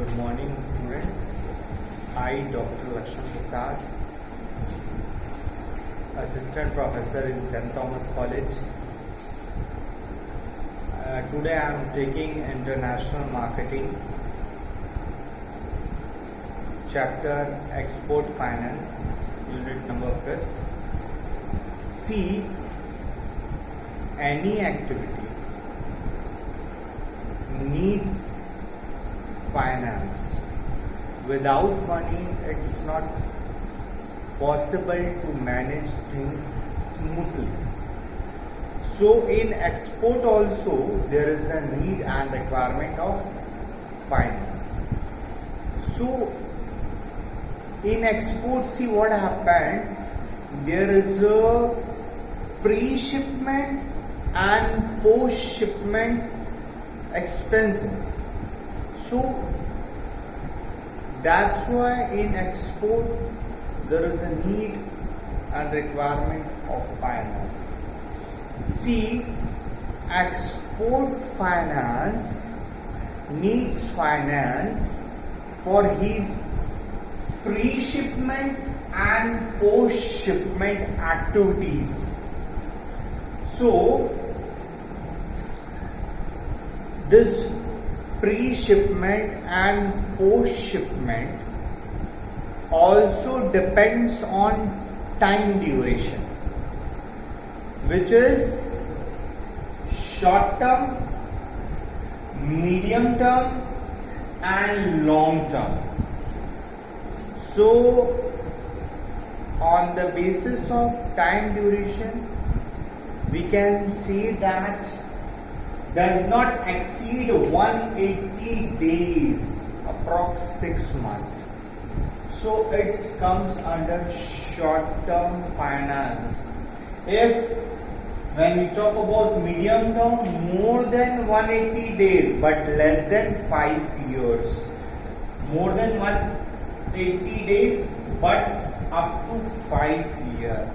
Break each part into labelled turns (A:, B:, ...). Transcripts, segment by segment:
A: Good morning, students. I, Dr. Lakshman Prasad, Assistant Professor in St. Thomas College. Today I am taking International Marketing, Chapter Export Finance, Unit number 5. See, any activity needs finance. Without money, it's not possible to manage things smoothly. So in export also there is a need and requirement of finance. So in export, see what happened, there is a pre-shipment and post-shipment expenses. So that's why in export there is a need and requirement of finance. See, export finance needs finance for his pre-shipment and post-shipment activities. So this pre-shipment and post-shipment also depends on time duration, which is short term, medium term and long term. So on the basis of time duration, we can say that does not exceed 180 days, approx 6 months. So it comes under short-term finance. If when we talk about medium term, more than 180 days but less than 5 years. More than 180 days but up to 5 years.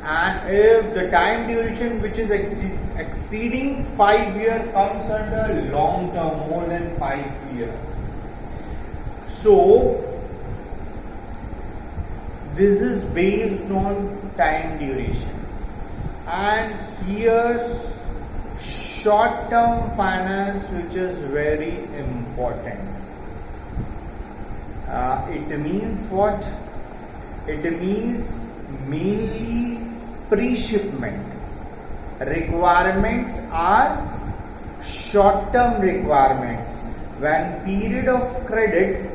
A: And if the time duration which is exceeding 5 years comes under long term, more than 5 years. So this is based on time duration. And here short term finance, which is very important. It means what? It means mainly pre-shipment requirements are short-term requirements when period of credit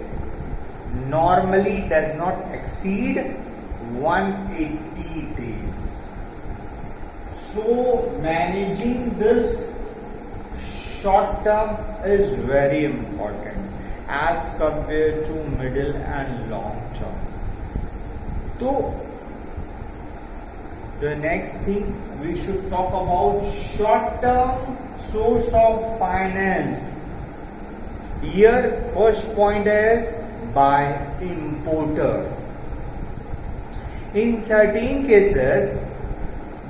A: normally does not exceed 180 days. So managing this short-term is very important as compared to middle and long-term. So the next thing we should talk about short-term source of finance. Here first point is by importer. In certain cases,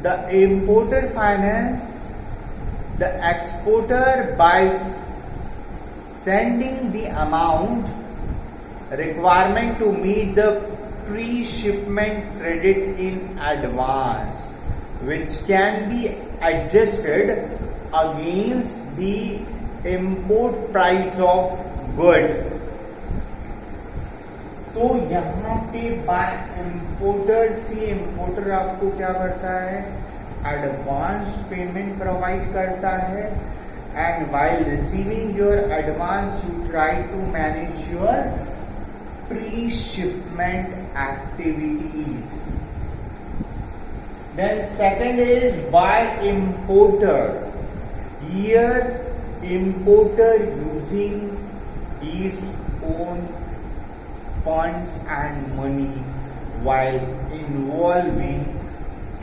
A: the importer finance the exporter by sending the amount requirement to meet the pre-shipment credit in advance, which can be adjusted against the import price of good. तो यहाँ पे bye importer, सी importer आपको क्या करता है, advance payment provide करता है, and while receiving your advance you try to manage your pre-shipment activities. Then second is by importer. Here importer using his own funds and money while involving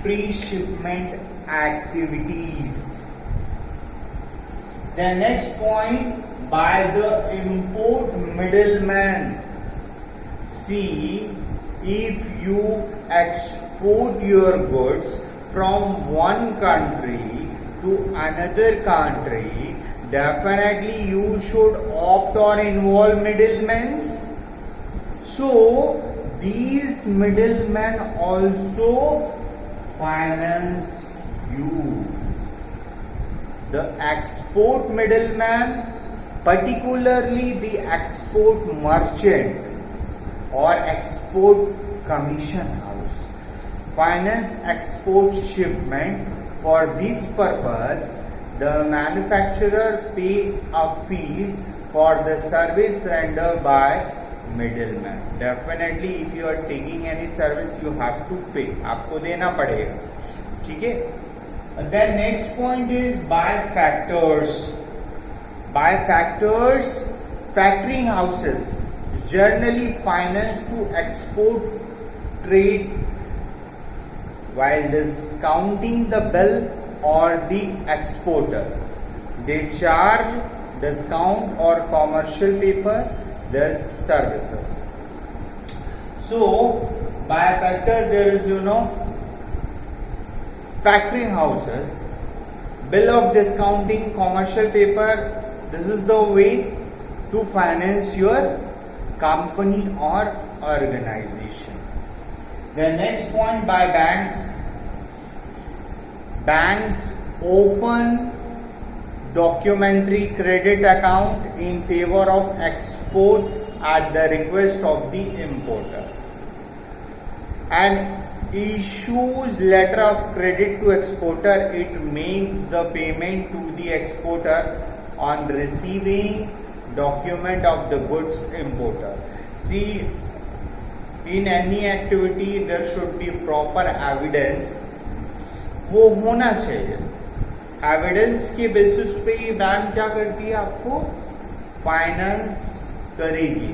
A: pre-shipment activities. The next point, by the import middleman. See, if you export your goods from one country to another country, definitely you should opt or involve middlemen. So these middlemen also finance you. The export middleman, particularly the export merchant or export commission house, finance export shipment. For this purpose, the manufacturer pay a fees for the service rendered by middleman. Definitely if you are taking any service, you have to pay, आपको देना पड़ेगा, ठीक है. Then next point is bifactors. Bifactors, factoring houses generally finance to export trade while discounting the bill or the exporter. They charge discount or commercial paper their services. So by a factor there is factoring houses, bill of discounting, commercial paper. This is the way to finance your company or organization. The next point, by banks. Banks open documentary credit account in favor of export at the request of the importer, and issues letter of credit to exporter. It makes the payment to the exporter on receiving document of the goods importer. See, in any activity there should be proper evidence, वो होना चाहिए. Evidence के basis पे ये bank क्या करती है, आपको फाइनेंस करेगी.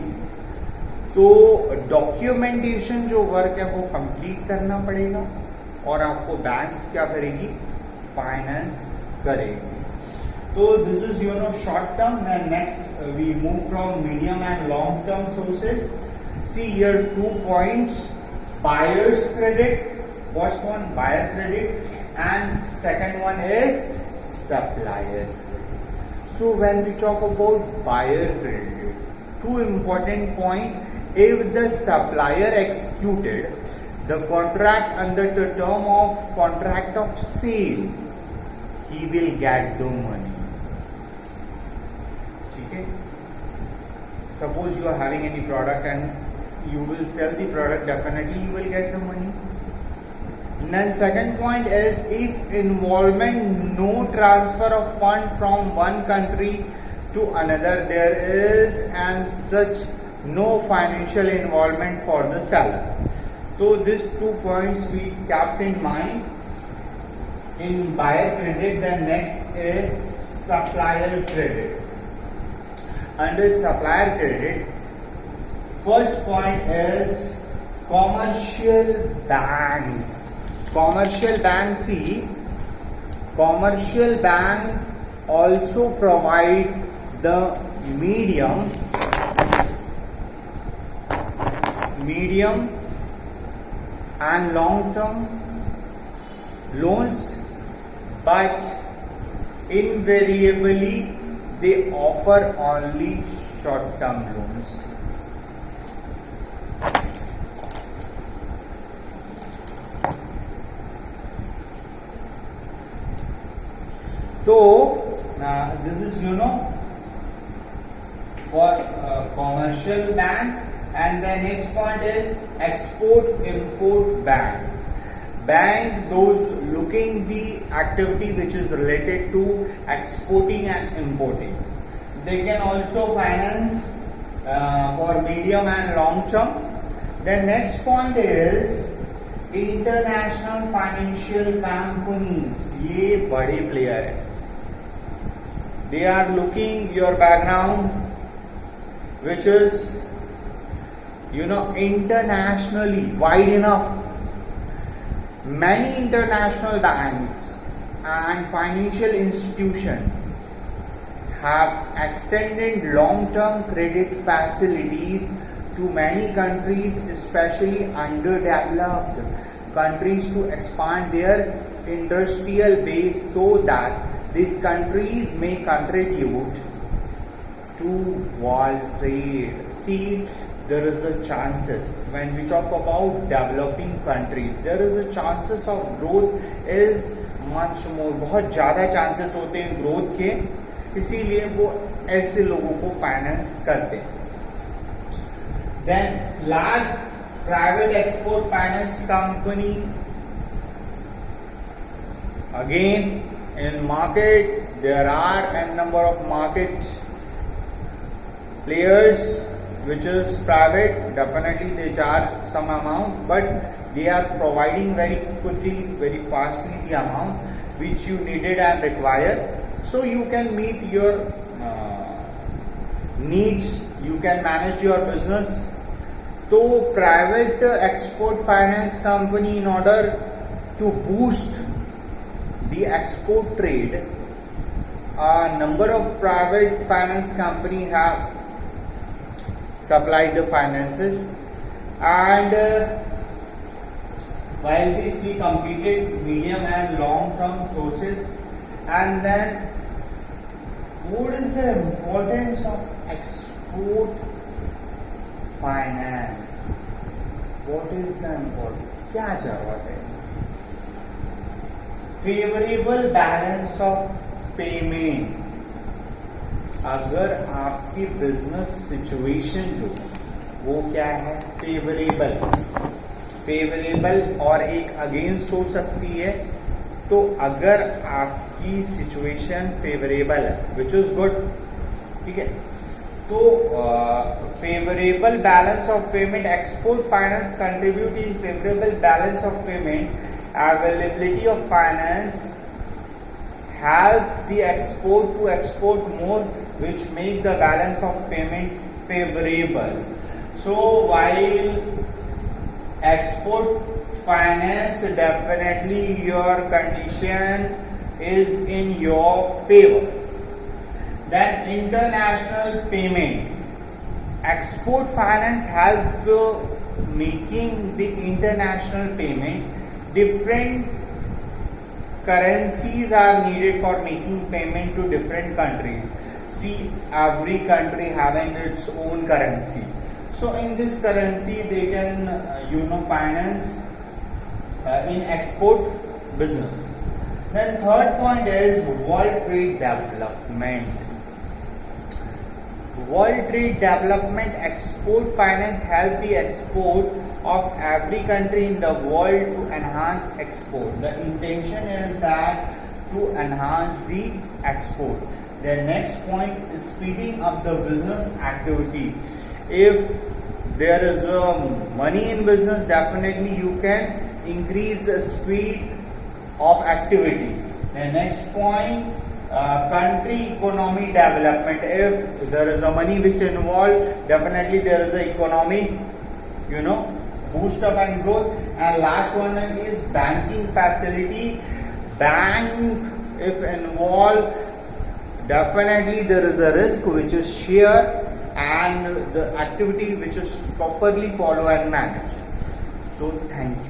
A: तो डॉक्यूमेंटेशन जो वर्क है वो कंप्लीट करना पड़ेगा और आपको बैंक्स क्या करेगी, फाइनेंस करेगी. तो this is short term. And next we move from medium and long term sources. See here 2 points. Buyer's credit, first one buyer credit, and second one is supplier credit. So when we talk about buyer credit, 2 important points. If the supplier executed the contract under the term of contract of sale, he will get the money. Okay? Suppose you are having any product and you will sell the product, definitely you will get the money. And then second point is, if involvement, no transfer of fund from one country to another, there is and such no financial involvement for the seller. So these 2 points we kept in mind in buyer credit. Then next is supplier credit. Under supplier credit, first point is commercial banks. Commercial bank, see, commercial bank also provide the medium and long term loans, but invariably they offer only short term loans. So this is for commercial banks. And the next point is export-import bank. Bank, those looking the activity which is related to exporting and importing. They can also finance for medium and long term. The next point is international financial companies. ये बड़े player है. They are looking your background, which is internationally wide enough. Many international banks and financial institutions have extended long-term credit facilities to many countries, especially underdeveloped countries, to expand their industrial base so that these countries may contribute to world trade. See, there is a chances when we talk about developing countries, there is a chances of growth is much more, बहुत ज़्यादा chances होते हैं growth के, इसीलिए वो ऐसे लोगों को फाइनेंस करते हैं. Then last, private export finance company. Again, in market there are a number of market players which is private. Definitely they charge some amount, but they are providing very quickly, very fastly the amount which you needed and required, so you can meet your needs, you can manage your business. So private export finance company, in order to boost the export trade, a number of private finance company have supplied the finances, and while this we completed medium and long term sources. And then what is the importance of export finance? What is the importance? क्या जरूरत है? Favorable balance of payment. अगर आपकी business situation जो वो क्या है, favourable और एक अगेंस्ट हो सकती है. तो अगर आपकी सिचुएशन फेवरेबल है, विच इज गुड, ठीक है, तो favourable balance of payment, export finance contribute in favourable balance of payment, availability of finance helps the export to export more, which make the balance of payment favorable. So while export finance, definitely your condition is in your favor. Then international payment, export finance helps to making the international payment. Different currencies are needed for making payment to different countries. See, every country having its own currency. So in this currency they can finance in export business. Then third point is world trade development. World trade development, export finance help the export of every country in the world to enhance export. The intention is that to enhance the export. The next point is speeding up the business activity. If there is money in business, definitely you can increase the speed of activity. The next point, country economy development. If there is a money which involved, definitely there is a economy, boost up and growth. And last one is banking facility. Bank if involved, definitely there is a risk which is shared and the activity which is properly followed and managed. So thank you.